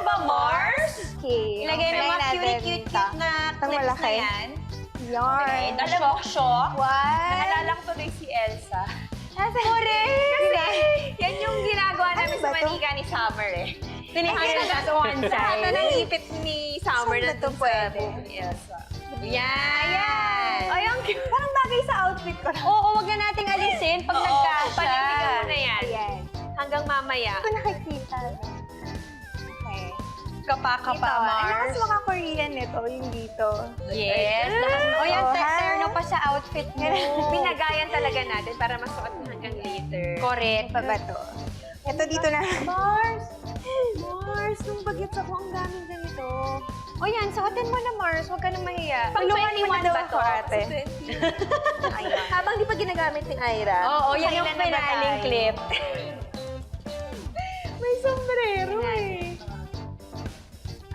ba, Mars? Okay. Ilagay mo mga cute na clips na yan. Okay, Yarn. na-shock. What? Naalala ko tuloy si Elsa. Correct! Kasi yan yung ginagawa namin sa ba to? manika ni Summer eh. Tinihasa siya sa one Lahat na side. ng ipit ni Summer Saan ba na to pwede? ni Elsa. Yan! Ay, ang cute. Parang bagay sa outfit ko. Oo, wag na nating alisin pag nagkasya. Panindigan mo na yan. Ayan. Hanggang mamaya. Hindi ko nakikita. Okay. Kapaka pa, Ito, Mars. ang lakas maka-Korean nito, yung dito. Yes. O yan, Oh, ha? terno pa sa outfit mo. Pinagayan talaga natin para masuot mo hanggang later. Correct. Pa ba to? Ito dito na. Mars! Mars, nung bagets ako, ang daming ganito. O yan, suotin mo na, Mars. Huwag ka na mahiya. Pag 21 ba daw to? ako, ate. Ayun. Habang di pa ginagamit ni Ira. Oo, yan yung kailan na ba pinaling tayo? clip. May sombrero eh.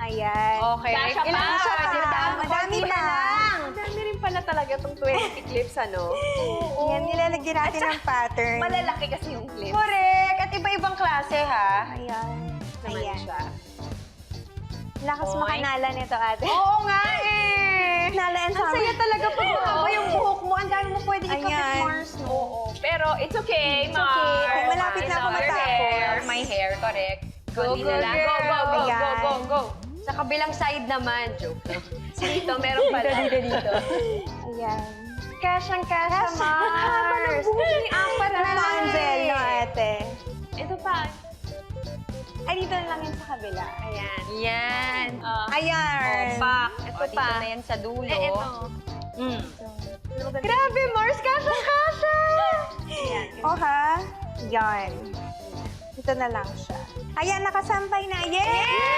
Ayan. Okay. Kasha Ilan pa. siya? Madami Konti pa. na lang. Madami rin pala talaga itong 20 clips, ano? Ayan, nilalagyan natin ng pattern. Malalaki kasi yung clips. Correct. At iba-ibang klase, ha? Ayan. Naman Ayan. siya. Lakas Oy. makanala nito, ate. Oo nga eh! Nalaan sa Ang saya talaga pag mahaba yung buhok mo. Ang dami mo pwede Ayan. ikapit, Mars, no? Oo. Pero it's okay, It's Mars. okay. Malapit na ako I love your matapos. hair. My hair, correct. Go, Konti go, na lang. Go, go, go, go, Ayan. go, go. Sa kabilang side naman, joke. Dito, meron pala. Dito. Ayan. Kasyang-kasya, Kasya. Mars. Haba ng buhok ni Apat na Rapunzel, no, ate? Ito pa. Ay, dito na lang yun sa kabila. Ayan. Yan. Ayan. Pak. Ito O, pa. dito na yan sa dulo. ito. Mm. Grabe. Grabe, Mars. Kasyang-kasya. Ayan. O, ha? Yan. Ito na lang siya. Ayan, nakasampay na. Yay!